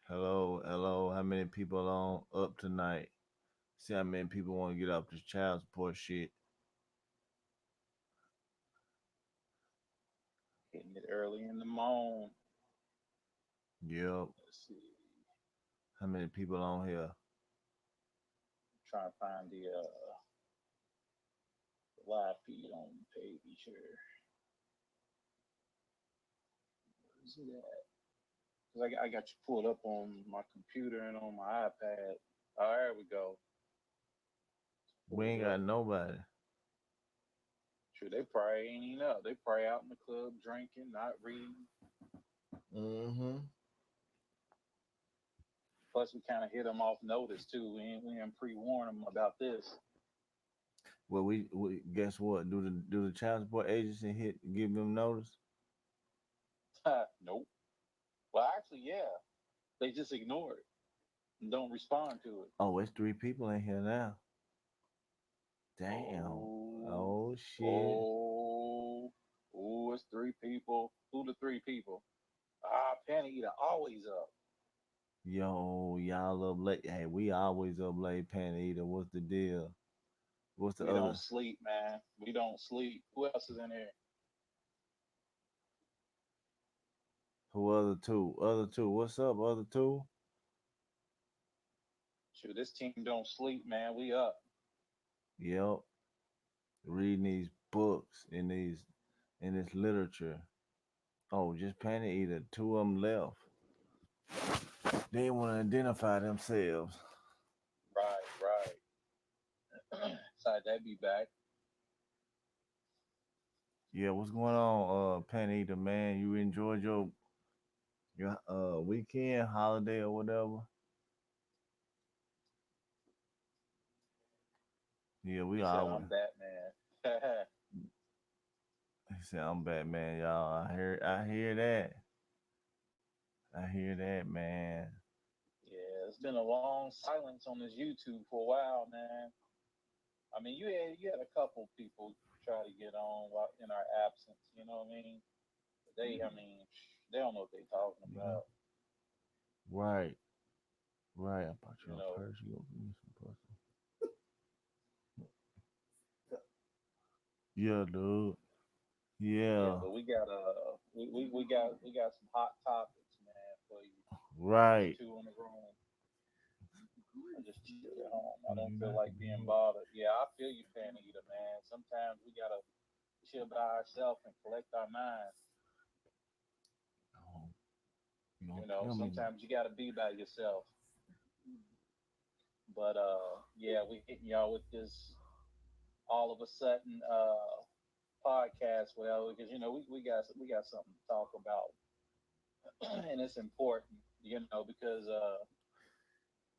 Hello, hello. How many people on up tonight? See how many people want to get off this child support shit. Hitting it early in the morning. Yep. Let's see. How many people on here? Trying to find the live feed on the page here. Where's it at? Because I got you pulled up on my computer and on my iPad. Oh, there we go. We Pulled ain't up. got nobody. Sure, they probably ain't even up. They probably out in the club drinking, not reading. Mm-hmm. Plus, we kind of hit them off notice too. We ain't pre-warn them about this. Well, we guess what? Do the child support agency give them notice? Nope. Well, actually, yeah. They just ignore it and don't respond to it. Oh, it's three people in here now. Damn. Oh, Oh shit. oh, oh, it's three people. Who the three people? Ah, Penny Eater always up. Yo, y'all up late. Hey, we always up late, Pan Eater. What's the deal? What's the We don't other? sleep, man. We don't sleep. Who else is in here? Who other two? Other two. What's up, other two? Shoot, this team don't sleep, man. We up. Yep. Reading these books in this literature. Oh, just Panic Eater. Two of them left. They want to identify themselves. Right, right. Sorry, that be back. Yeah, what's going on, Panic Eater, man? You enjoyed your weekend, holiday, or whatever? Yeah, we He said, always. I'm Batman. He said, "I'm Batman, y'all." I hear that. I hear that, man. Yeah, it's been a long silence on this YouTube for a while, man. I mean, you had a couple people try to get on while in our absence. You know what I mean? I mean, they don't know what they talking Yeah, about. right, right. I bought you You a know, purse. You gonna give me some pussy? Yeah, dude. yeah, Yeah, but we got some hot topics, man, for you. Just right. two in the room. I just chill at home. I Yeah, don't you feel got like the being book. bothered. Yeah, I feel you, Pan Eater, man. Sometimes we gotta chill by ourselves and collect our minds. Oh, you gonna You know, kill me? sometimes you gotta be by yourself. But yeah, we hitting y'all with this all of a sudden podcast, well, because we got something to talk about, and it's important, because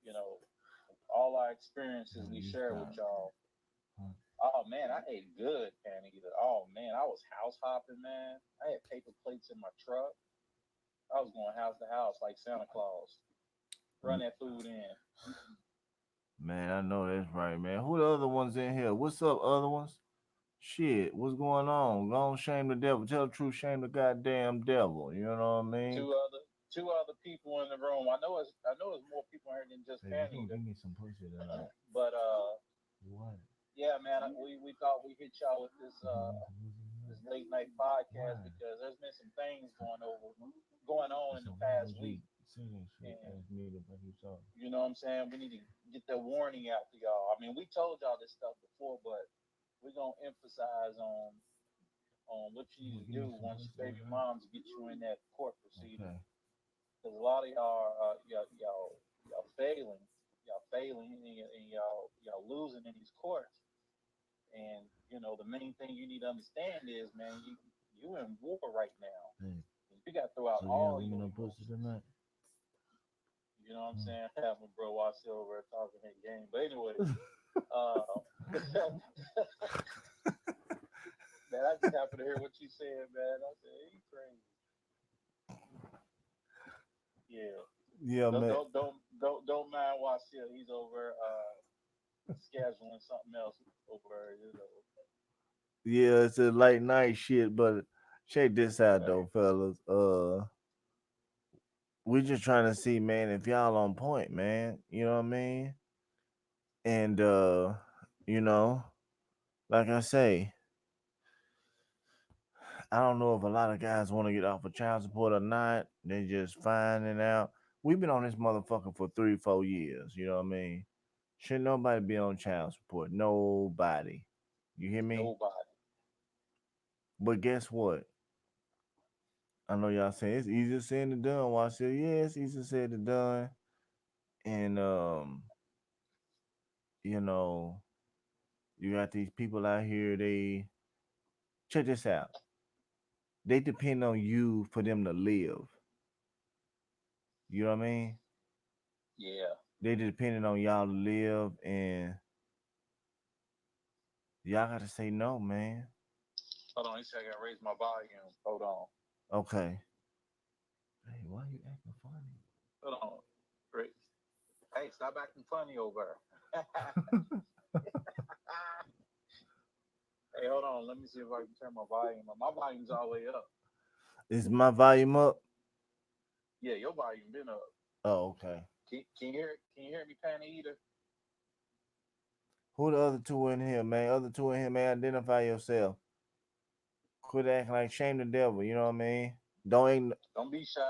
you know all our experiences No, we you share with stop. y'all. Huh? Oh man, I ate good, Pan Eater. Oh man, I was house hopping, man. I had paper plates in my truck. I was going house to house like Santa Claus. Run M- that food in. Man, I know that's right, man. Who the other ones in here? What's up, other ones? Shit, what's going on? Don't shame the devil. Tell the truth, shame the goddamn devil. You know what I mean? Two other people in the room. I know it's more people here than just Baby, Pan you gonna Eater. give me some pussy tonight? But What? yeah, man, we thought we hit y'all with this You gonna give me some pussy this tonight? late night podcast Why? because there's been some things going on in So the why past would you week, say that shit? and Ask me to bring you something. you know what I'm saying. We need to get that warning out to y'all. I mean, we told y'all this stuff before, but we're gonna emphasize on what you You need gonna to give me do some once pussy baby tonight? moms get you in that court proceeding, Okay. because a lot of y'all y'all failing and y'all losing in these courts. And the main thing you need to understand is, man, you in war right now. Hey, You got to throw out so you don't all give me your no pussy emotions. tonight? You know what I'm Hmm. saying? Have my bro watch over talking that game. But anyway, uh, man, I just happened to hear what you said, man. I said, he crazy. Yeah. Yeah, Don't man. don't don't don't mind Wasil. He's over scheduling something else over. Yeah, it's a late night shit, but check this out Okay. though, fellas. we just trying to see, man, if y'all on point, man. You know what I mean? And you know, like I say, I don't know if a lot of guys want to get off of child support or not. They just finding out. We've been on this motherfucker for 3, 4 years. You know what I mean? Should nobody be on child support? Nobody. You hear me? Nobody. But guess what? I know y'all saying it's easier said than done. Well, I said, yeah, it's easier said than done. And you know, you got these people out here, they check this out. They depend on you for them to live. You know what I mean? Yeah. They depending on y'all to live, and y'all gotta say no, man. Hold on, he said I gotta raise my volume. Hold on. Okay. Hey, why you acting funny? Hold on. Great. Hey, stop acting funny over there. Hey, hold on. Let me see if I can turn my volume up. My volume's all the way up. Is my volume up? Yeah, your volume been up. Oh, okay. Can you hear it? Can you hear me, Panny Eater? Who the other two in here, man? Other two in here, man. Identify yourself. Quit acting like shame the devil. You know what I mean? Don't Don't be shy.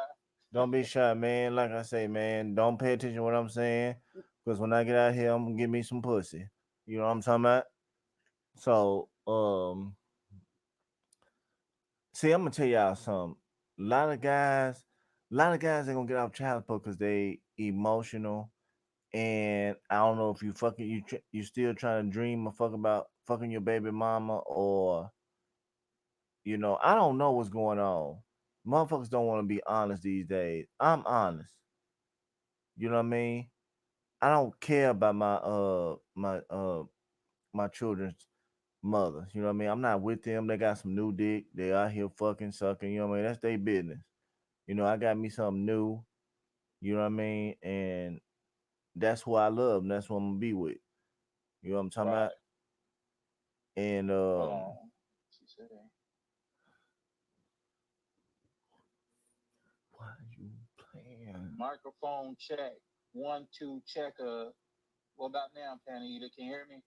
don't be shy, man. Like I say, man, don't pay attention to what I'm saying. Because when I get out here, I'm gonna give me some pussy. You know what I'm talking about? So, see, I'm gonna tell y'all something. A lot of guys, a lot of guys ain't gonna get off child support because they emotional. And I don't know if you fucking you still trying to dream or fuck about fucking your baby mama, or I don't know what's going on. Motherfuckers don't want to be honest these days. I'm honest. You know what I mean? I don't care about my children's mothers. You know what I mean? I'm not with them. They got some new dick. They out here fucking sucking. You know what I mean? That's their business. I got me something new. You know what I mean? And that's who I love, and that's what I'm gonna be with. You know what I'm talking about? Right. And Hold on. She said, why are you playing? microphone check. 1, 2, check. What about now, Panny Eater? Can you hear me?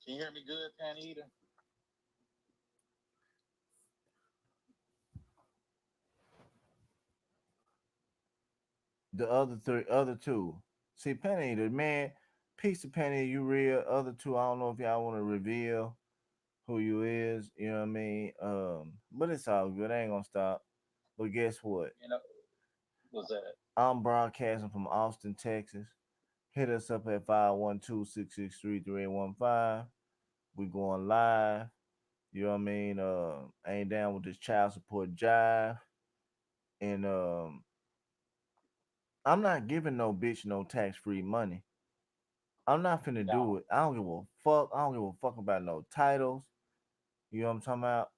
Can you hear me good, Panny Eater? The other two. See, Penny, the man, piece of Penny, you real. Other two, I don't know if y'all want to reveal who you is. You know what I mean? But it's all good. I ain't gonna stop. But guess what? You know, was that I'm broadcasting from Austin, Texas. Hit us up at 512-663-3815. We going live. You know what I mean? I ain't down with this child support jive. And I'm not giving no bitch no tax free money. I'm not finna no? do it. I don't give a fuck. I don't give a fuck about no titles. You know what I'm talking about?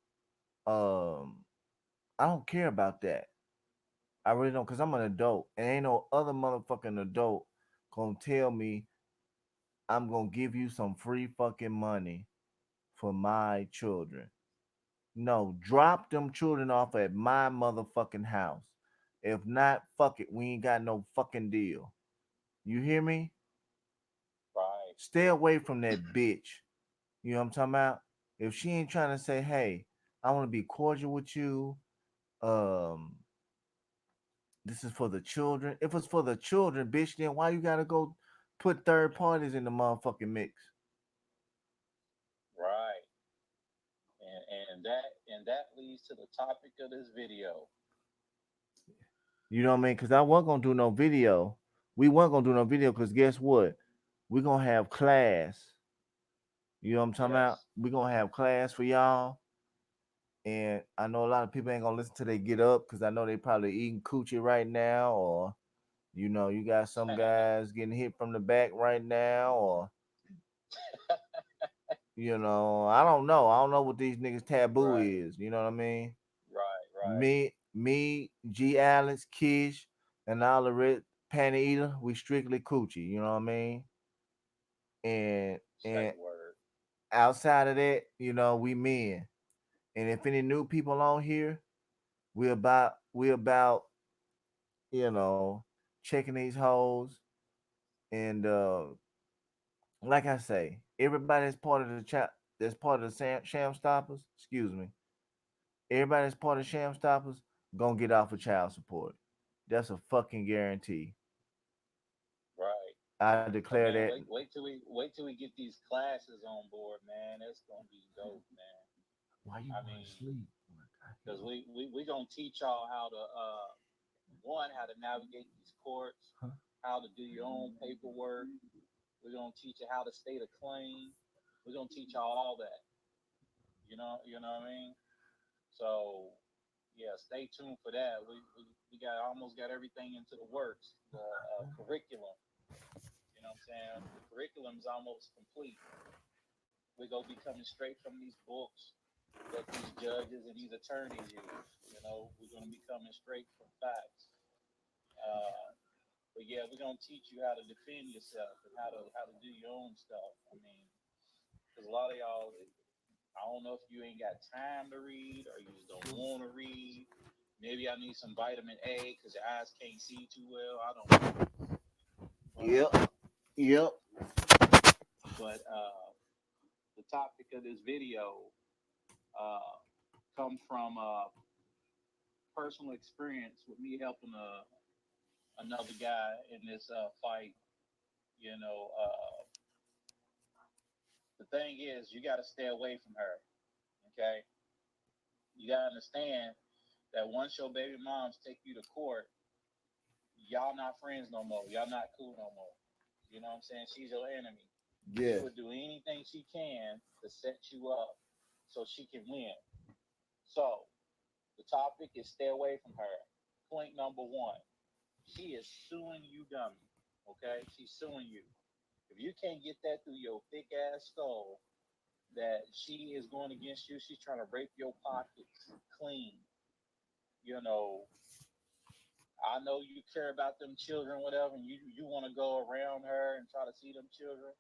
I don't care about that. I really don't, cause I'm an adult, and ain't no other motherfucking adult gonna tell me I'm gonna give you some free fucking money for my children. No, drop them children off at my motherfucking house. If not, fuck it. We ain't got no fucking deal. You hear me? Right. Stay away from that bitch. You know what I'm talking about? If she ain't trying to say, hey, I want to be cordial with you, um, this is for the children. If it's for the children, bitch, then why you gotta go put third parties in the motherfucking mix? Right. And that leads to the topic of this video. You know what I mean? Cause I wasn't gonna do no video. We weren't gonna do no video because guess what? We're gonna have class. You know what I'm talking about? Yes. We're gonna have class for y'all. And I know a lot of people ain't gonna listen till they get up because I know they probably eating coochie right now, or you got some guys getting hit from the back right now, or I don't know. I don't know what these niggas taboo Right. is. You know what I mean? Right. Right. Me, G Alex, Kish, and all the red panty eater, we strictly coochie. You know what I mean? Say And word. outside of that, we men. And if any new people on here, We about checking these hoes and like I say, everybody that's part of the that's part of the sham stoppers. Excuse me. Everybody that's part of sham stoppers gonna get off of child support. That's a fucking guarantee. Right. I But declare man, that. wait till we get these classes on board, man. That's gonna be dope, man. Why you I want to mean, sleep? because we gonna teach y'all how to one, how to navigate these courts, Huh? how to do your own paperwork. We're gonna teach you how to state a claim. We're gonna teach y'all all that. You know what I mean? So yeah, stay tuned for that. We got almost got everything into the works. The curriculum. You know what I'm saying? The curriculum is almost complete. We're gonna be coming straight from these books that these judges and these attorneys use. We're gonna be coming straight from facts. Uh, but yeah, we're gonna teach you how to defend yourself and how to do your own stuff. I mean, because a lot of y'all, I don't know if you ain't got time to read or you just don't want to read. Maybe I need some vitamin A because your eyes can't see too well. I don't know, but Yep. Yep. the topic of this video uh, comes from personal experience with me helping another guy in this fight. You know, the thing is, you got to stay away from her. Okay, you got to understand that once your baby moms take you to court, y'all not friends no more. Y'all not cool no more. You know what I'm saying? She's your enemy. She Yes. would do anything she can to set you up so she can win. So the topic is stay away from her. Point number one, she is suing you, dummy. Okay, she's suing you. If you can't get that through your thick ass skull that she is going against you, she's trying to rape your pockets clean. You know, I know you care about them children, whatever, and you want to go around her and try to see them children.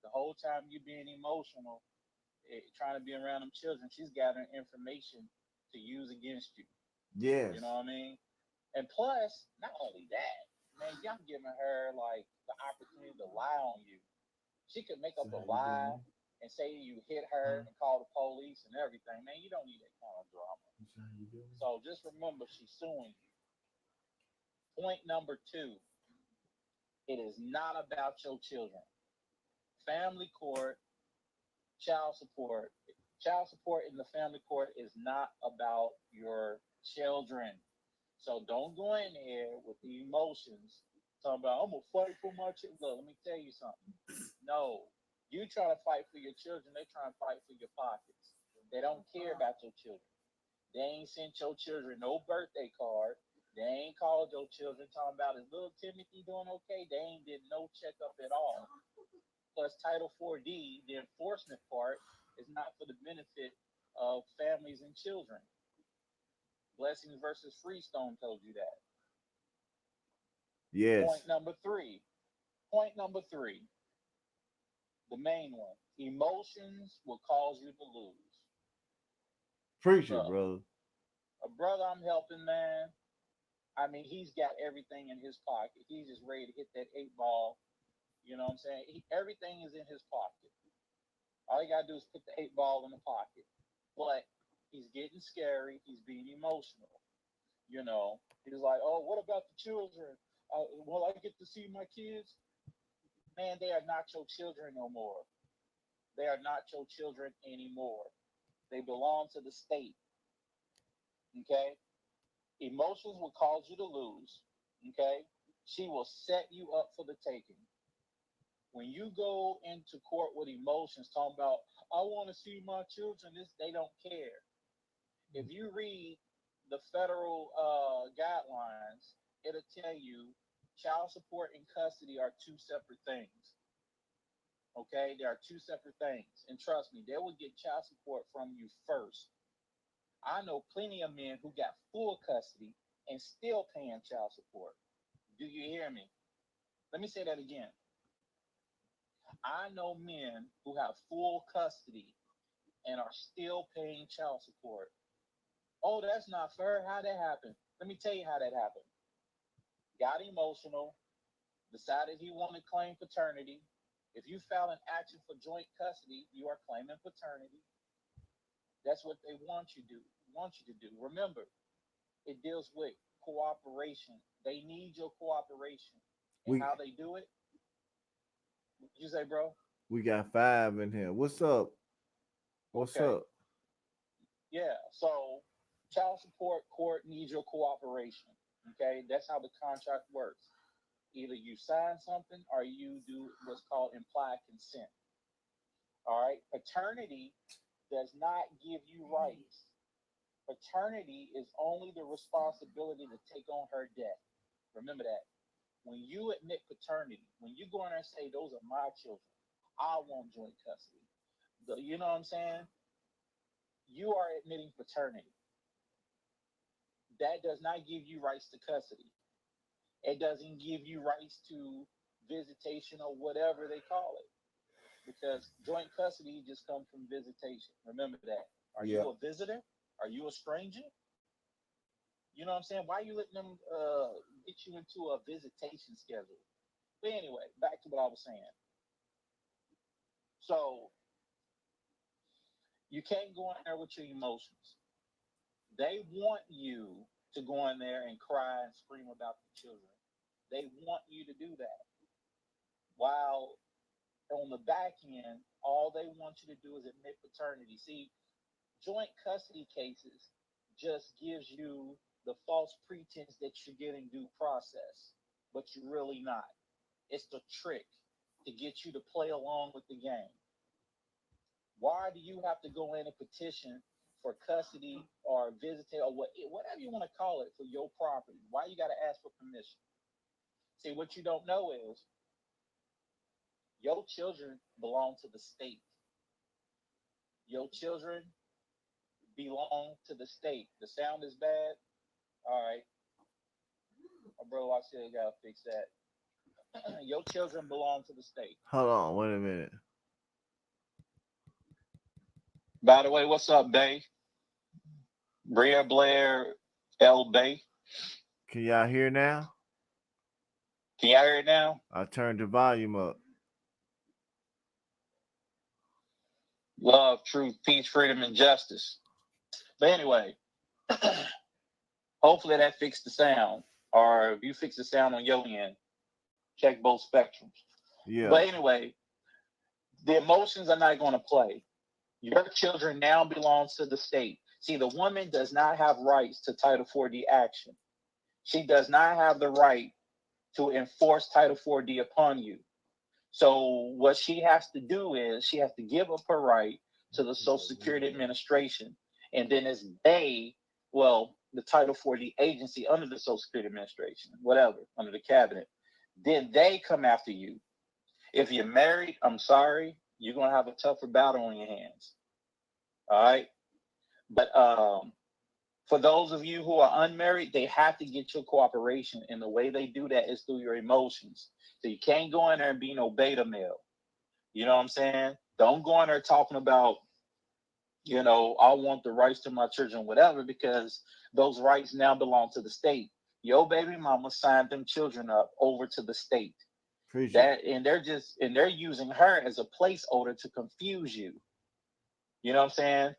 The whole time you being emotional, trying to be around them children, she's gathering information to use against you. You Yes. know what I mean? And plus, not only that, man, y'all giving her like the opportunity to lie on you. She could make So up a how you lie doing? and say you hit Huh? her and call the police and everything. Man, you don't need that kind of drama. So how you doing? So just remember, she's suing you. Point number two, it is not about your children. Family court, child support. Child support in the family court is not about your children. So don't go in there with the emotions talking about I'm gonna fight for my children. Look, let me tell you something. No, you try to fight for your children, they try to fight for your pockets. They don't care about your children. They ain't sent your children no birthday card. They ain't called your children talking about is little Timothy doing okay. They ain't did no checkup at all. Plus Title 4D, the enforcement part, is not for the benefit of families and children. Blessings versus Freestone told you that. Yes. Point number three. Point number three, the main one. Emotions will cause you to lose. Preach it, Look, brother. a brother I'm helping, man, I mean, he's got everything in his pocket. He's just ready to hit that eight ball. You know what I'm saying? Everything is in his pocket. All you got to do is put the eight ball in the pocket. But he's getting scary. He's being emotional. You know, he's like, oh, what about the children? Will I get to see my kids? Man, they are not your children no more. They are not your children anymore. They belong to the state. Okay? Emotions will cause you to lose. Okay? She will set you up for the taking. When you go into court with emotions talking about, I want to see my children, they don't care. If you read the federal guidelines, it'll tell you child support and custody are two separate things. Okay? They are two separate things. And trust me, they will get child support from you first. I know plenty of men who got full custody and still paying child support. Do you hear me? Let me say that again. I know men who have full custody and are still paying child support. Oh, that's not fair. How that happened? Let me tell you how that happened. Got emotional, decided he wanted to claim paternity. If you file an action for joint custody, you are claiming paternity. That's what they want you to do. Remember, it deals with cooperation. They need your cooperation. And We how they do it, you say, bro? we got five in here. What's up? What's Okay. up? Yeah. So child support court needs your cooperation. Okay. That's how the contract works. Either you sign something or you do what's called implied consent. All right. Paternity does not give you rights. Paternity is only the responsibility to take on her debt. Remember that. When you admit paternity, when you go in there and say, those are my children, I want joint custody. You know what I'm saying? You are admitting paternity. That does not give you rights to custody. It doesn't give you rights to visitation or whatever they call it. Because joint custody just comes from visitation. Remember that. Are you Yeah. a visitor? Are you a stranger? You know what I'm saying? Why are you letting them get you into a visitation schedule? But anyway, back to what I was saying. So you can't go in there with your emotions. They want you to go in there and cry and scream about the children. They want you to do that. While on the back end, all they want you to do is admit paternity. See, joint custody cases just gives you the false pretense that you're getting due process, but you're really not. It's the trick to get you to play along with the game. Why do you have to go in and petition for custody or visiting or whatever you want to call it for your property? Why you got to ask for permission? See, what you don't know is your children belong to the state. Your children belong to the state. The sound is bad. All right, bro, I still gotta fix that. Your children belong to the state. Hold on, wait a minute. By the way, what's up, Bay? Bria Blair, L Bay. Can y'all hear now? Can y'all hear it now? I turned the volume up. Love, truth, peace, freedom, and justice. But anyway, hopefully that fixed the sound. Or if you fix the sound on your end, check both spectrums. Yeah. But anyway, the emotions are not going to play. Your children now belongs to the state. See, the woman does not have rights to Title 4D action. She does not have the right to enforce Title 4D upon you. So what she has to do is she has to give up her right to the Social Security Administration. And then it's the Title 4D agency under the Social Security Administration, whatever, under the cabinet. Then they come after you. If you're married, I'm sorry, you're going to have a tougher battle on your hands. All right. But for those of you who are unmarried, they have to get your cooperation. And the way they do that is through your emotions. So you can't go in there and be no beta male. You know what I'm saying? Don't go in there talking about, I want the rights to my children, whatever, because those rights now belong to the state. Your baby mama signed them children up over to the state. They're using her as a placeholder to confuse you. You know what I'm saying?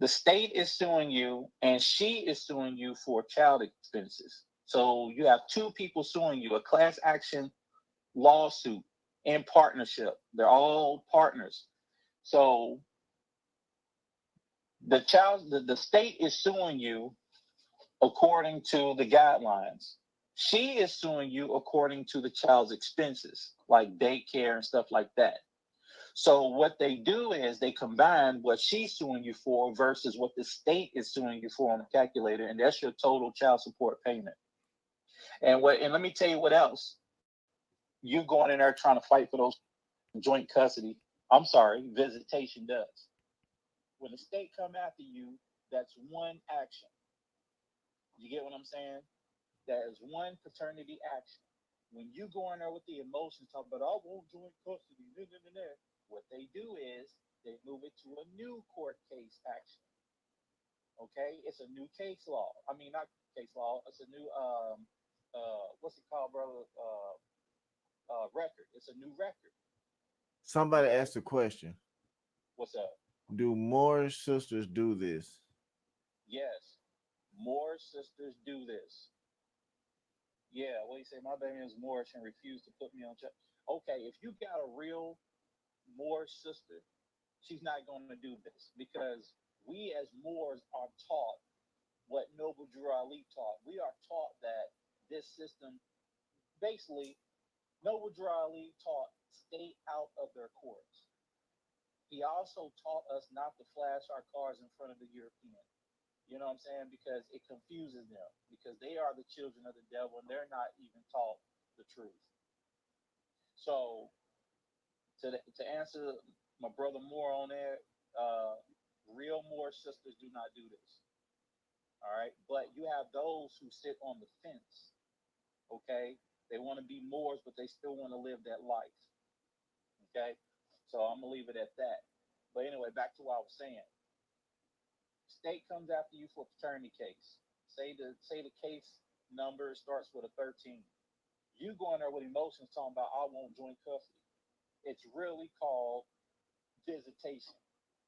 The state is suing you and she is suing you for child expenses. So you have two people suing you, a class action lawsuit in partnership. They're all partners. So the state is suing you according to the guidelines. She is suing you according to the child's expenses, like daycare and stuff like that. So what they do is they combine what she's suing you for versus what the state is suing you for on the calculator, and that's your total child support payment. And let me tell you what else. You going in there trying to fight for those joint custody, visitation does. When the state come after you, that's one action. You get what I'm saying? That is one paternity action. When you go in there with the emotions, talk about, I won't joint custody, what they do is they move it to a new court case action. Okay, it's a new case law. I mean, not case law. It's a new what's it called, brother? Record. It's a new record. Somebody Okay, asked a question. what's up? Do more sisters do this? Yes, more sisters do this. Yeah, what do you say? My baby is Moorish and refused to put me on check. Okay, if you got a real Moorish sister, she's not going to do this because we as Moors are taught what Noble Drew Ali taught. We are taught that this system, basically, Noble Drew Ali taught stay out of their courts. He also taught us not to flash our cars in front of the European. You know what I'm saying? Because it confuses them because they are the children of the devil and they're not even taught the truth. So to answer my brother Moore on there, uh, real Moore sisters do not do this. All right, but you have those who sit on the fence. Okay, they want to be Moors, but they still want to live that life. Okay, so I'm gonna leave it at that. But anyway, back to what I was saying. State comes after you for a paternity case. Say the case number starts with a 13. You go in there with emotions talking about I want joint custody. It's really called visitation.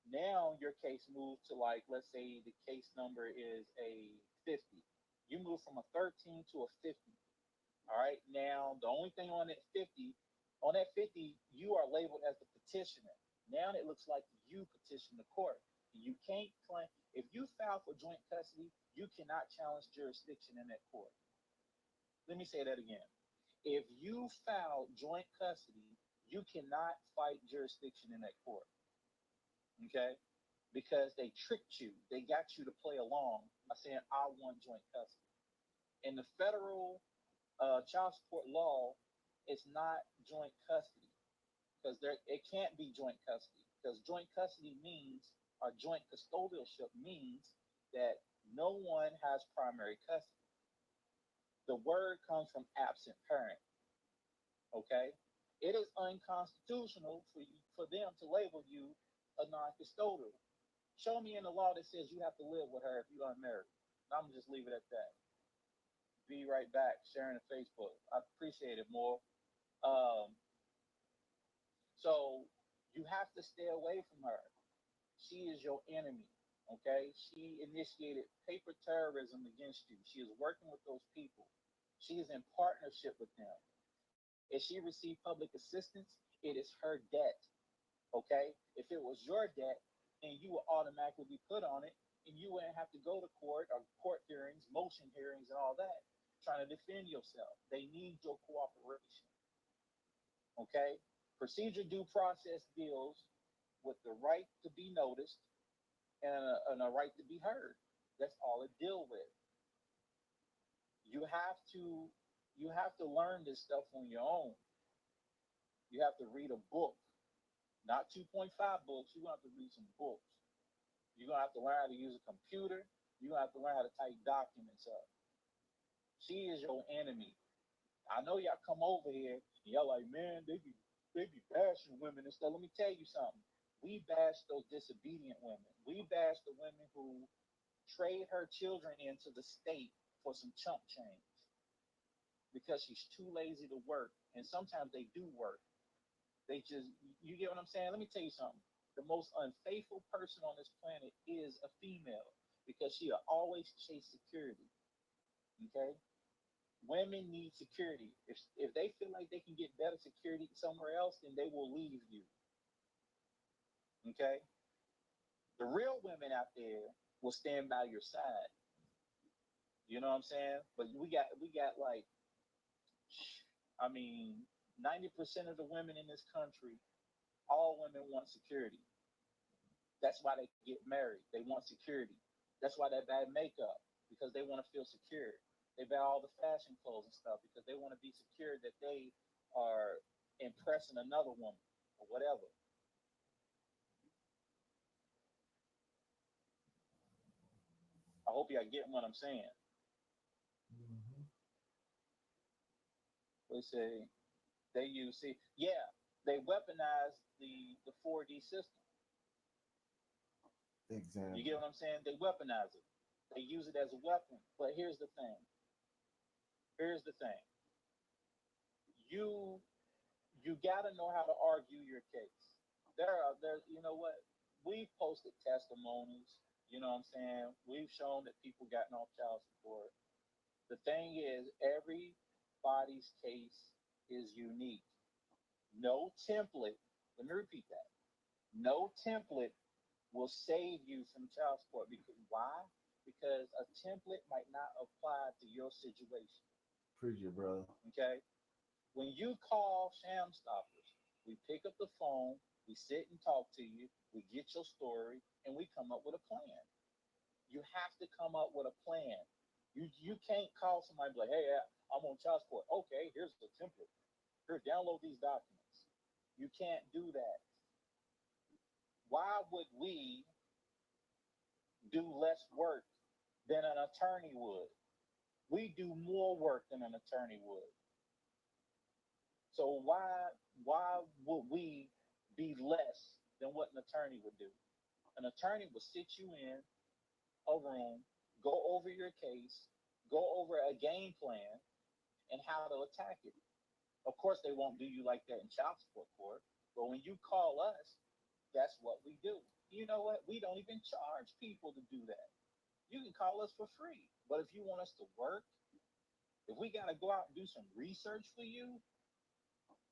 Now your case moves to, like, let's say the case number is a 50. You move from a 13 to a 50. All right. Now the only thing on that 50, you are labeled as the petitioner. Now it looks like you petition the court. You can't claim if you file for joint custody, you cannot challenge jurisdiction in that court. Let me say that again. If you file joint custody, you cannot fight jurisdiction in that court. Okay? Because they tricked you. They got you to play along by saying, I want joint custody. In the federal child support law, it's not joint custody because it can't be joint custody because joint custody means, or joint custodialship means, that no one has primary custody. The word comes from absent parent. Okay, it is unconstitutional for them to label you a non-custodial. Show me in the law that says you have to live with her if you're unmarried. I'm gonna just leave it at that. Be right back. Sharing the Facebook. I appreciate it more. Um, so you have to stay away from her. She is your enemy. Okay, she initiated paper terrorism against you. She is working with those people. She is in partnership with them. If she received public assistance, it is her debt. Okay, if it was your debt, then you would automatically be put on it, and you wouldn't have to go to court or court hearings, motion hearings, and all that, trying to defend yourself. They need your cooperation. Okay, procedure due process deals with the right to be noticed and a right to be heard. That's all it deals with. You have to you have to learn this stuff on your own. You have to read a book, not 2.5 books. You're gonna have to read some books. You're gonna have to learn how to use a computer. You're gonna have to learn how to type documents up. She is your enemy. I know y'all come over here and y'all like, man, they be bashing women and stuff. Let me tell you something. We bash those disobedient women. We bash the women who trade her children into the state for some chump change because she's too lazy to work. And sometimes they do work. They just, you get what I'm saying? Let me tell you something. The most unfaithful person on this planet is a female because she'll always chase security. Okay? Women need security. If they feel like they can get better security somewhere else, then they will leave you. Okay? The real women out there will stand by your side. You know what I'm saying? But we got like, I mean, 90% of the women in this country, all women want security. That's why they get married. They want security. That's why they buy makeup because they want to feel secure. They buy all the fashion clothes and stuff because they want to be secure that they are impressing another woman or whatever. I hope y'all getting what I'm saying. Mhm. They say they use see, yeah, they weaponize the 4D system. Exactly. You get what I'm saying? They weaponize it. They use it as a weapon. But here's the thing. Here's the thing. You you got to know how to argue your case. There, you know what? We've posted testimonies. You know what I'm saying? We've shown that people gotten off child support. The thing is, everybody's case is unique. No template. Let me repeat that. No template will save you from child support. Because why? Because a template might not apply to your situation. Preach it, brother. Okay. When you call Sham Stoppers, we pick up the phone, we sit and talk to you, we get your story, and we come up with a plan. You have to come up with a plan. You can't call somebody and be like, hey, I'm on child support. Okay, here's the template. Here, download these documents. You can't do that. Why would we do less work than an attorney would? We do more work than an attorney would. So why would we be less than what an attorney would do? An attorney will sit you in a room, go over your case, go over a game plan and how to attack it. Of course, they won't do you like that in child support court, but when you call us, that's what we do. You know what? We don't even charge people to do that. You can call us for free. But if you want us to work, if we got to go out and do some research for you,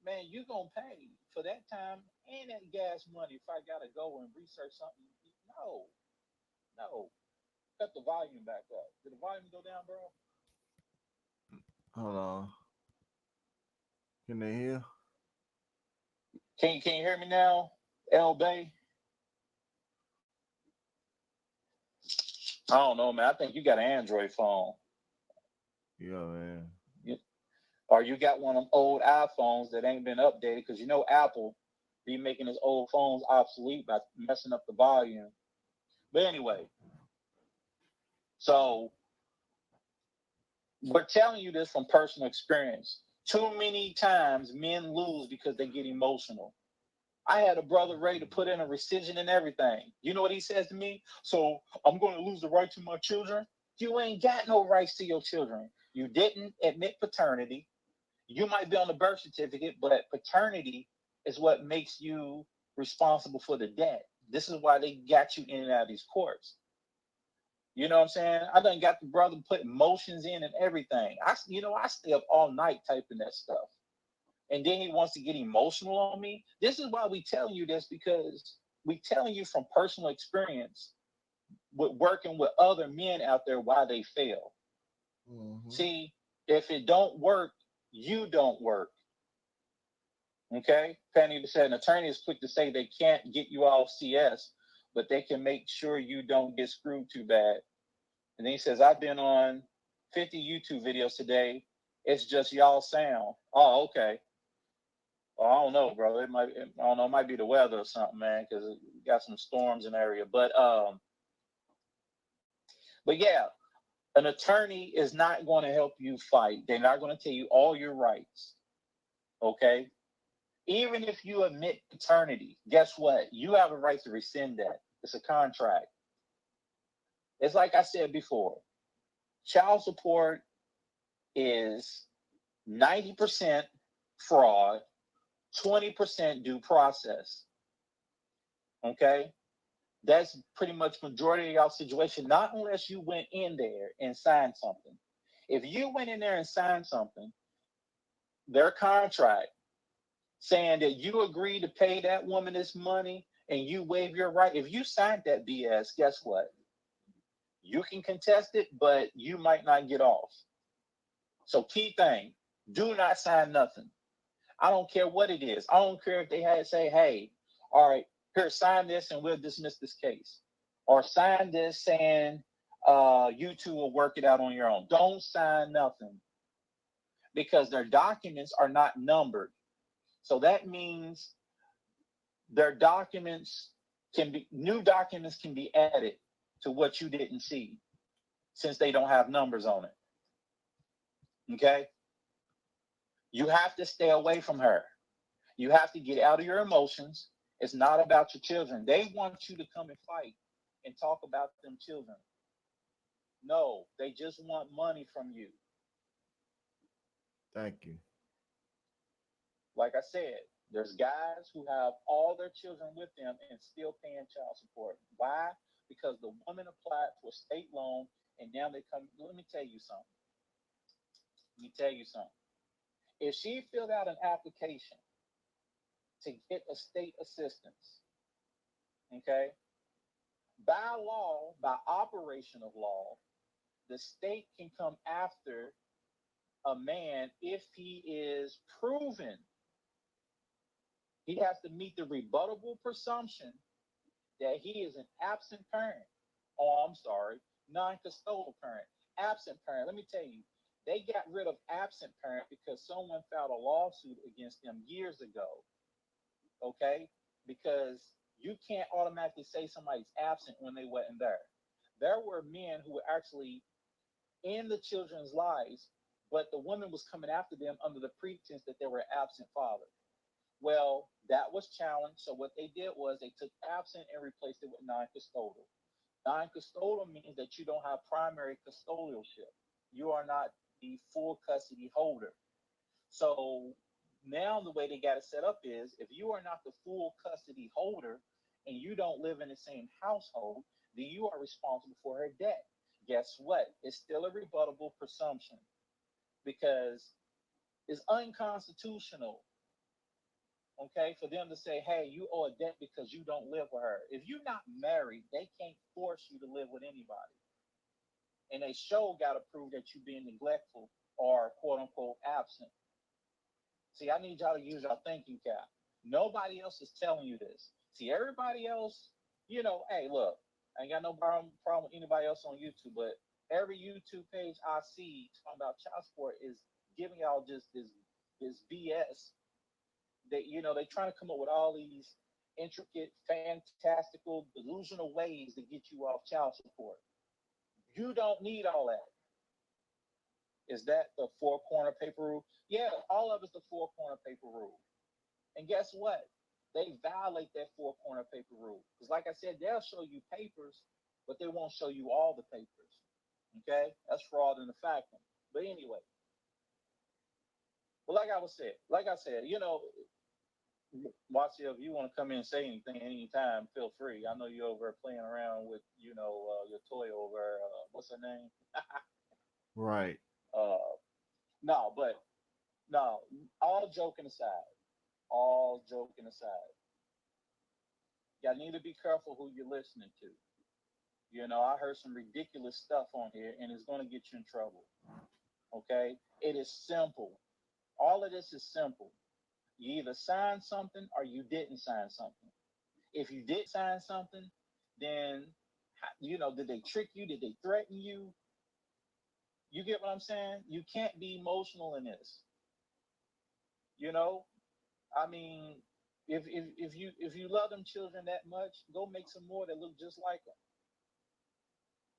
man, you gonna pay for that time and that gas money if I gotta go and research something. No, no. Cut the volume back up. Did the volume go down, bro? Hold on. Can they hear? Can you hear me now, L Bay? I don't know, man. I think you got an Android phone. Yeah, man. You- Or you got one of them old iPhones that ain't been updated because you know Apple be making his old phones obsolete by messing up the volume. But anyway, so we're telling you this from personal experience. Too many times men lose because they get emotional. I had a brother ready to put in a rescission and everything. You know what he says to me? So I'm going to lose the right to my children? You ain't got no rights to your children. You didn't admit paternity. You might be on the birth certificate, but paternity is what makes you responsible for the debt. This is why they got you in and out of these courts. You know what I'm saying? I done got the brother putting motions in and everything. I stay up all night typing that stuff. And then he wants to get emotional on me. This is why we telling you this, because we telling you from personal experience with working with other men out there why they fail. Mm-hmm. See, if it don't work, you don't work. Okay? Penny said an attorney is quick to say they can't get you off CS, but they can make sure you don't get screwed too bad. And then he says, I've been on 50 YouTube videos today. It's just y'all sound. Oh, okay. Well, I don't know, bro. I don't know. It might be the weather or something, man, because we got some storms in the area. But yeah, an attorney is not going to help you fight. They're not going to tell you all your rights. Okay. Even if you admit paternity, guess what? You have a right to rescind that. It's a contract. It's like I said before. Child support is 90% fraud, 20% due process. Okay? That's pretty much majority of y'all situation, not unless you went in there and signed something. If you went in there and signed something, their contract saying that you agree to pay that woman this money and you waive your right, if you signed that BS, guess what? You can contest it, but you might not get off. So key thing, do not sign nothing. I don't care what it is. I don't care if they had to say, hey, all right, here, sign this and we'll dismiss this case. Or sign this saying you two will work it out on your own. Don't sign nothing because their documents are not numbered. So that means their documents new documents can be added to what you didn't see since they don't have numbers on it. Okay? You have to stay away from her. You have to get out of your emotions. It's not about your children. They want you to come and fight and talk about them children. No, they just want money from you. Thank you. Like I said, there's guys who have all their children with them and still paying child support. Why? Because the woman applied for a state loan and now they come. Let me tell you something. Let me tell you something. If she filled out an application to get a state assistance, okay, by law, by operation of law, the state can come after a man if he is proven he has to meet the rebuttable presumption that he is an absent parent. Oh, I'm sorry, non-custodial parent, absent parent. Let me tell you, they got rid of absent parent because someone filed a lawsuit against them years ago. Okay, because you can't automatically say somebody's absent when they wasn't there. There were men who were actually in the children's lives, but the woman was coming after them under the pretense that they were absent father. Well, that was challenged. So what they did was they took absent and replaced it with non-custodial. Non-custodial means that you don't have primary custodialship. You are not the full custody holder. So now the way they got it set up is if you are not the full custody holder and you don't live in the same household, then you are responsible for her debt. Guess what? It's still a rebuttable presumption because it's unconstitutional, okay, for them to say, hey, you owe a debt because you don't live with her. If you're not married, they can't force you to live with anybody. And they sure got to prove that you're being neglectful or quote unquote absent. See, I need y'all to use your thinking cap. Nobody else is telling you this. See, everybody else, hey, look, I ain't got no problem with anybody else on YouTube, but every YouTube page I see talking about child support is giving y'all just this BS. They trying to come up with all these intricate, fantastical, delusional ways to get you off child support. You don't need all that. Is that the four corner paper rule? Yeah, all of it's the four corner paper rule. And guess what? They violate that four corner paper rule. Because, like I said, they'll show you papers, but they won't show you all the papers. Okay? That's fraud in the factum. But anyway, but like I said, Watch, if you want to come in and say anything anytime, feel free. I know you're over playing around with, your toy over, what's her name? Right. uh, no, but no, all joking aside, y'all need to be careful who you're listening to. I heard some ridiculous stuff on here and it's going to get you in trouble. Okay. It is simple. All of this is simple. You either signed something or you didn't sign something. If you did sign something, then did they trick you? Did they threaten you? You get what I'm saying? You can't be emotional in this. You know, I mean, if you love them children that much, go make some more that look just like them.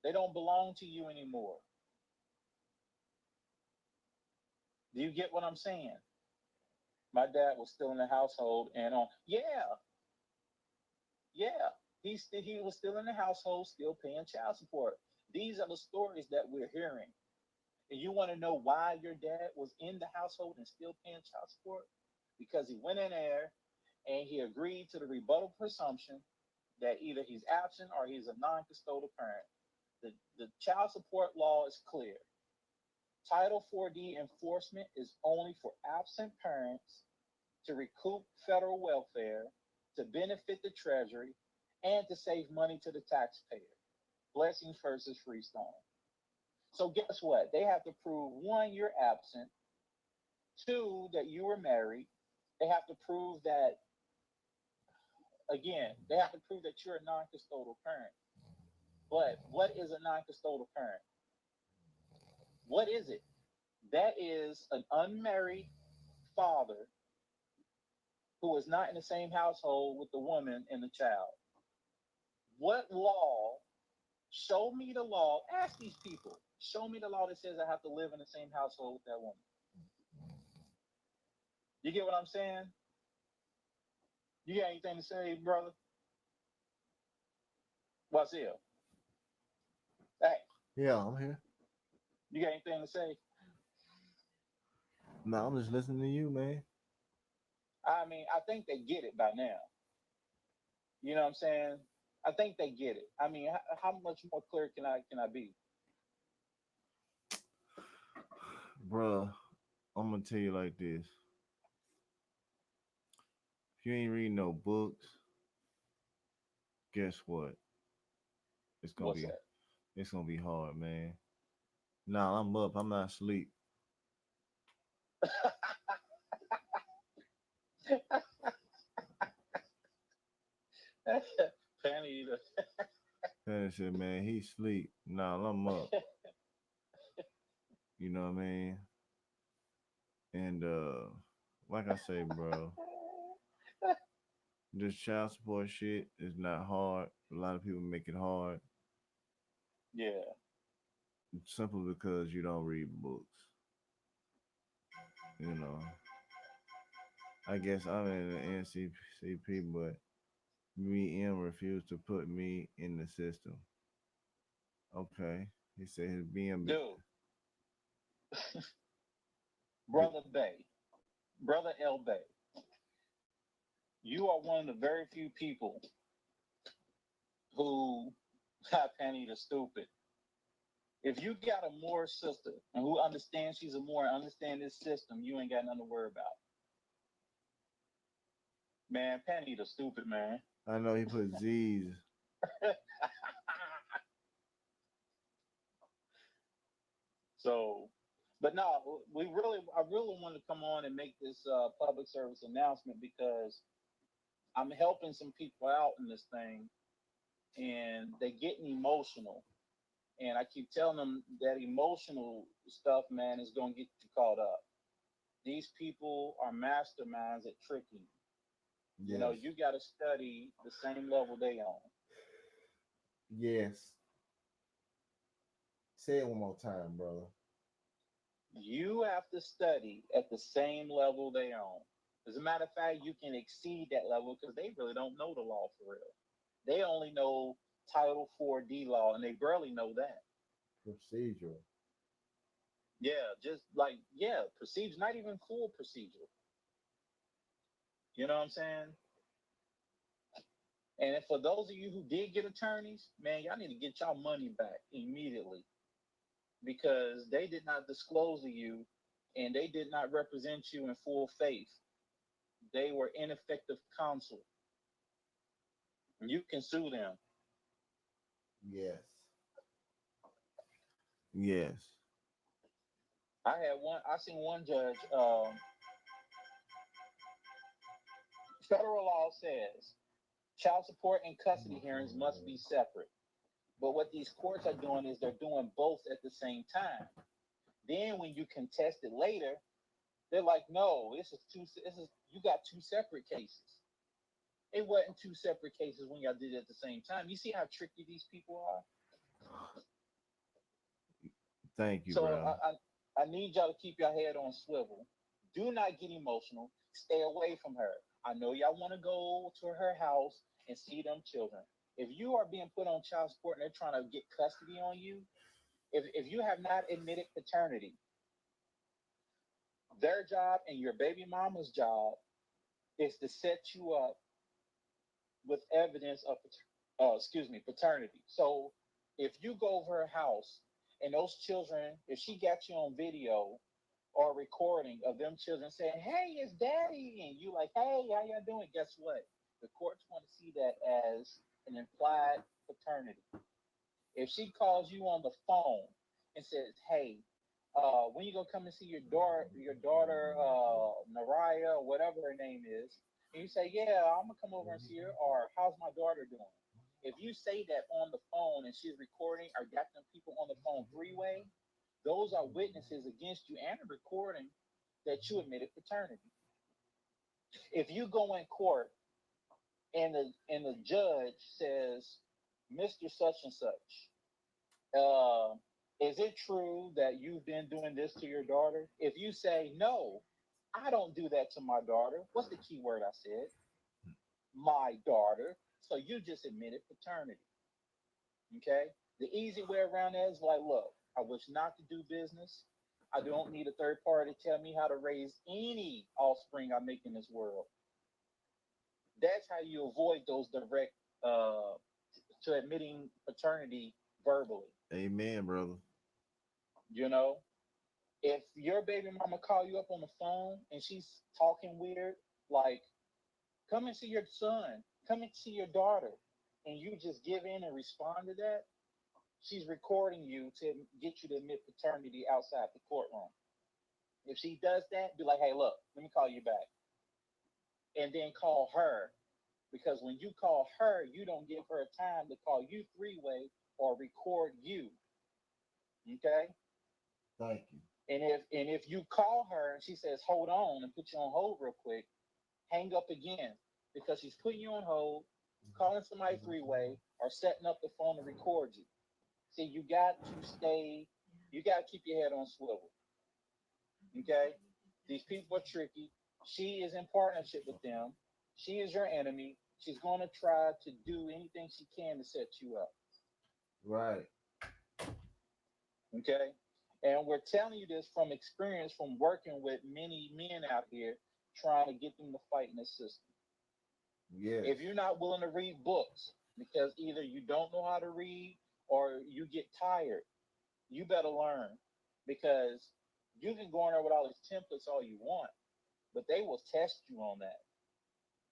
They don't belong to you anymore. Do you get what I'm saying? My dad was still in the household, and yeah, he was still in the household, still paying child support. These are the stories that we're hearing. And you want to know why your dad was in the household and still paying child support? Because he went in there and he agreed to the rebuttal presumption that either he's absent or he's a non-custodial parent. The child support law is clear. Title 4D enforcement is only for absent parents to recoup federal welfare, to benefit the Treasury, and to save money to the taxpayer. Blessings versus Freestone. So guess what? They have to prove one, you're absent, two, that you were married. They have to prove that, again, they have to prove that you're a non-custodial parent. But what is a non-custodial parent? What is it? That is an unmarried father who is not in the same household with the woman and the child. What law? Show me the law. Ask these people. Show me the law that says I have to live in the same household with that woman. You get what I'm saying? You got anything to say, brother? What's here? Hey, Yeah, I'm here. you got anything to say? No, I'm just listening to you, man. I mean, I think they get it by now. You know what I'm saying? I think they get it. I mean, how much more clear can I be? Bruh, I'm gonna tell you like this. If you ain't reading no books, guess what? It's gonna What's be that? it's gonna be hard, man. Nah, I'm up. I'm not asleep. Panty eater. That said, man, he sleep. Nah, I'm up. You know what I mean? And like I say, bro, this child support shit is not hard. A lot of people make it hard Yeah. simply because you don't read books. You know, I guess I'm in the NCCP, but me M refused to put me in the system. Okay, he said his BM. Dude, Brother Bay, Brother L Bay, you are one of the very few people who have Panty the stupid. If you got a Moore sister and who understands she's a Moore and understand this system, you ain't got nothing to worry about. Man, Panty the stupid, man. I know he put Z's. So, but no, I really want to come on and make this public service announcement because I'm helping some people out in this thing, and they getting emotional. And I keep telling them that emotional stuff, man, is gonna get you caught up. These people are masterminds at tricking you. You know, Yes, you got to study the same level they on. yes. Say it one more time, brother. You have to study at the same level they on. As a matter of fact, you can exceed that level because they really don't know the law for real. They only know Title 4D law, and they barely know that. Procedural. Yeah, just like yeah, procedure, not even full procedure. You know what I'm saying? And for those of you who did get attorneys, man, y'all need to get y'all money back immediately because they did not disclose to you and they did not represent you in full faith. They were ineffective counsel. You can sue them. Yes. Yes. I seen one judge. Federal law says child support and custody hearings must be separate. But what these courts are doing is they're doing both at the same time. Then when you contest it later, they're like, no, this is you got two separate cases. It wasn't two separate cases when y'all did it at the same time. You see how tricky these people are? Thank you, So bro. I need y'all to keep your head on swivel. Do not get emotional. Stay away from her. I know y'all want to go to her house and see them children. If you are being put on child support and they're trying to get custody on you, if you have not admitted paternity, their job and your baby mama's job is to set you up with evidence of paternity. So if you go over her house and those children, if she got you on video or recording of them children saying, "Hey, it's daddy," and you like, "Hey, how y'all doing?" Guess what? The courts want to see that as an implied paternity. If she calls you on the phone and says, "Hey, when you gonna come and see your daughter, Naraya, or whatever her name is," and you say, "Yeah, I'm gonna come over and see her," or "How's my daughter doing?" If you say that on the phone and she's recording or got them people on the phone three-way, those are witnesses against you and a recording that you admitted paternity. If you go in court and the judge says, "Mr. Such and Such, uh, is it true that you've been doing this to your daughter?" If you say, "No, I don't do that to my daughter," what's the key word I said? My daughter. So you just admitted paternity. Okay. The easy way around that is like, look, I wish not to do business. I don't need a third party to tell me how to raise any offspring I make in this world. That's how you avoid those direct uh, to admitting paternity verbally. Amen, brother. You know, if your baby mama call you up on the phone and she's talking weird, like, come and see your son, come and see your daughter, and you just give in and respond to that, she's recording you to get you to admit paternity outside the courtroom. If she does that, be like, hey, look, let me call you back. And then call her. Because when you call her, you don't give her time to call you three-way or record you. Okay? Thank you. And if you call her and she says, hold on, and put you on hold real quick, hang up again. Because she's putting you on hold, calling somebody three-way, or setting up the phone to record you. See, you got to keep your head on swivel. Okay? These people are tricky. She is in partnership with them. She is your enemy. She's going to try to do anything she can to set you up. Right. Okay? And we're telling you this from experience from working with many men out here trying to get them to fight in the system. Yes. If you're not willing to read books because either you don't know how to read or you get tired, you better learn because you can go in there with all these templates all you want, but they will test you on that.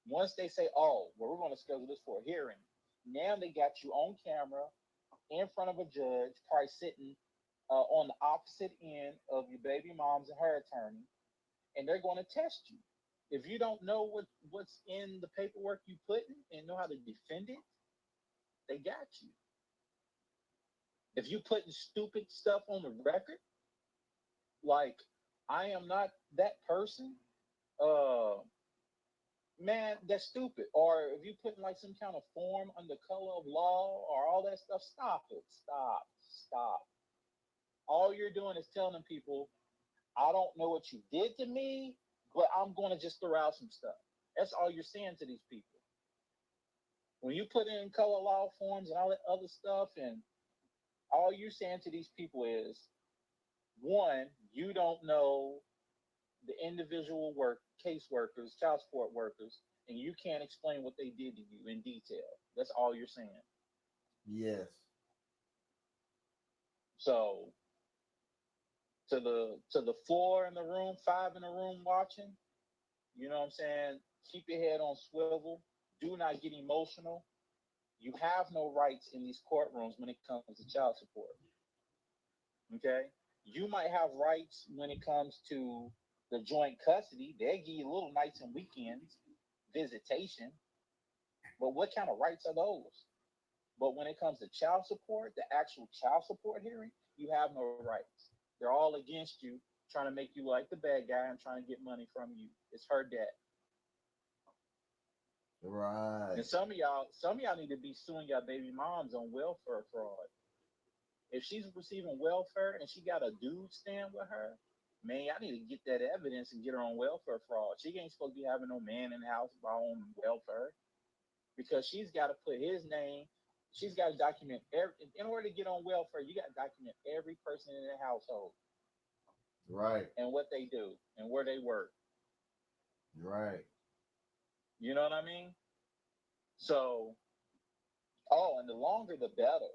Once they say, oh, well, we're going to schedule this for a hearing, now they got you on camera in front of a judge, probably sitting on the opposite end of your baby mom's and her attorney, and they're going to test you. If you don't know what's in the paperwork you put in and know how to defend it, they got you. If you putting stupid stuff on the record, like I am not that person, uh, man, that's stupid. Or if you putting like some kind of form under color of law or all that stuff, stop it. Stop. All you're doing is telling people, I don't know what you did to me, but I'm going to just throw out some stuff. That's all you're saying to these people. When you put in color law forms and all that other stuff, and all you're saying to these people is, one, you don't know the individual case workers, child support workers, and you can't explain what they did to you in detail. That's all you're saying. Yes. So to the four in the room, five in the room watching, you know what I'm saying? Keep your head on swivel. Do not get emotional. You have no rights in these courtrooms when it comes to child support. Okay? You might have rights when it comes to the joint custody. They give you little nights and weekends, visitation. But what kind of rights are those? But when it comes to child support, the actual child support hearing, you have no rights. They're all against you, trying to make you like the bad guy and trying to get money from you. It's her debt. Right. And some of y'all need to be suing your baby moms on welfare fraud. If she's receiving welfare and she got a dude staying with her, man, I need to get that evidence and get her on welfare fraud. She ain't supposed to be having no man in the house on welfare because she's got to put his name. She's got to document in order to get on welfare. You got to document every person in the household Right. and what they do and where they work. Right. You know what I mean? So, oh, and the longer the better.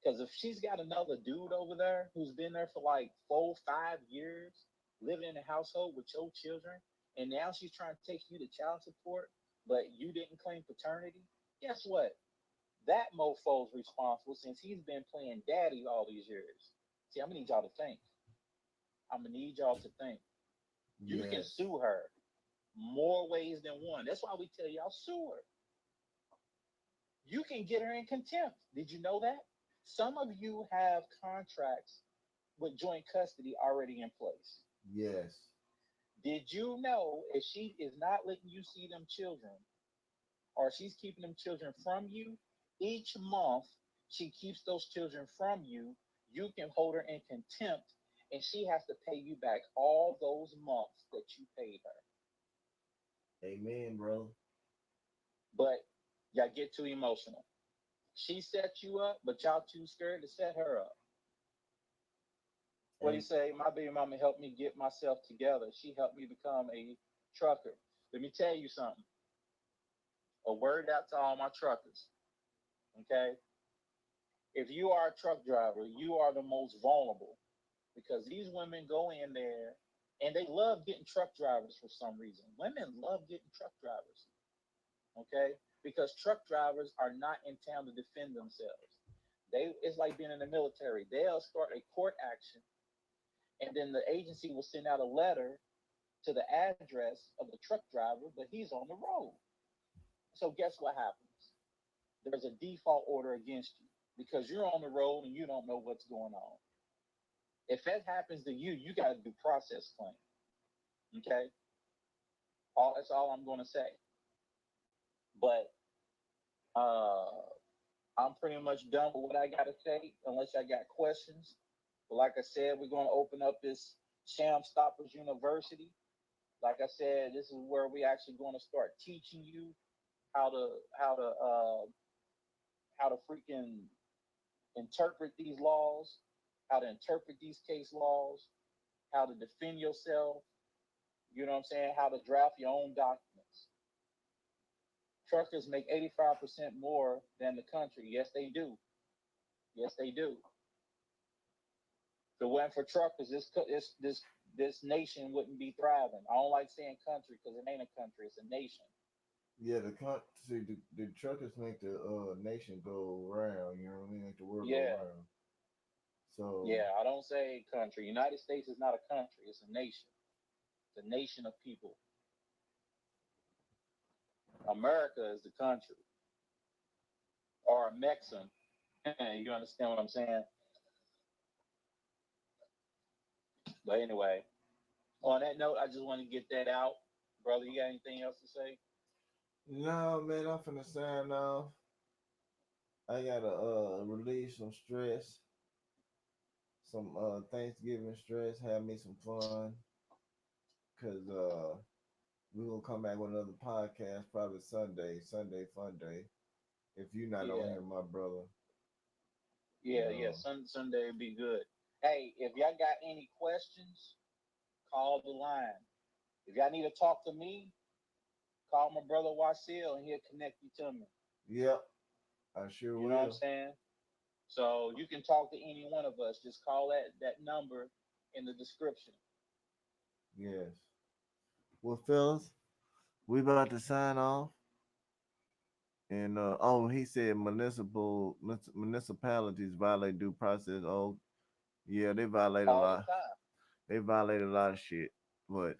Because if she's got another dude over there who's been there for like 4, 5 years, living in a household with your children, and now she's trying to take you to child support, but you didn't claim paternity, guess what? That mofo's responsible since he's been playing daddy all these years. See, I'm gonna need y'all to think. I'm gonna need y'all to think. You can Yes. sue her more ways than one. That's why we tell y'all sue her. You can get her in contempt. Did you know that? Some of you have contracts with joint custody already in place. Yes. Did you know if she is not letting you see them children or she's keeping them children from you, each month she keeps those children from you, you can hold her in contempt and she has to pay you back all those months that you paid her. Amen, brother. But y'all get too emotional. She set you up, but y'all too scared to set her up. What do you And say? My baby mama helped me get myself together. She helped me become a trucker. Let me tell you something. A word out to all my truckers. Okay? If you are a truck driver, you are the most vulnerable because these women go in there and they love getting truck drivers for some reason. Women love getting truck drivers. Okay? Because truck drivers are not in town to defend themselves. It's like being in the military. They'll start a court action and then the agency will send out a letter to the address of the truck driver, but he's on the road. So guess what happens? There's a default order against you because you're on the road and you don't know what's going on. If that happens to you, you got to do process claim. Okay, that's all I'm going to say. But uh, I'm pretty much done with what I got to say, unless I got questions. But like I said, we're going to open up this Sham Stoppers University. Like I said, this is where we actually going to start teaching you how to how to uh, how to freaking interpret these laws, how to interpret these case laws, how to defend yourself. You know what I'm saying? How to draft your own documents. Truckers make 85% more than the country. Yes, they do. Yes, they do. If it wasn't for truckers, this nation wouldn't be thriving. I don't like saying country because it ain't a country; it's a nation. yeah, the truckers make the nation go round. You know what I mean? Make the world go Yeah, round. So yeah. I don't say country. United States is not a country; it's a nation. It's a nation of people. America is the country, or a Mexican. You understand what I'm saying? But anyway, on that note, I just want to get that out, brother. You got anything else to say? no, man, I'm finna sign off. I gotta release some stress, some Thanksgiving stress, have me some fun, cause we gonna come back with another podcast probably Sunday fun day. If you're not on Yeah, here, my brother, you yeah. know. Sunday would be good. Hey, if y'all got any questions, call the line. If y'all need to talk to me, call my brother Wasil and he'll connect you to me. Yep, I sure You know what I'm will. saying? So you can talk to any one of us. Just call that number in the description. Yes. Well, fellas, we about to sign off. And oh, he said municipalities violate due process. Oh, yeah, they violate a All the lot. time. They violate a lot of shit. But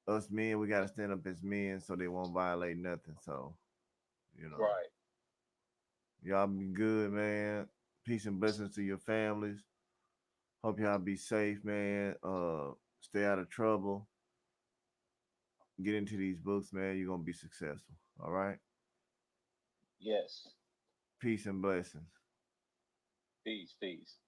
us men, we gotta stand up as men so they won't violate nothing. So, you know, Right. y'all be good, man. Peace and blessings to your families. Hope y'all be safe, man. Stay out of trouble. Get into these books, man. You're gonna be successful. All right. Yes. Peace and blessings. Peace. Peace.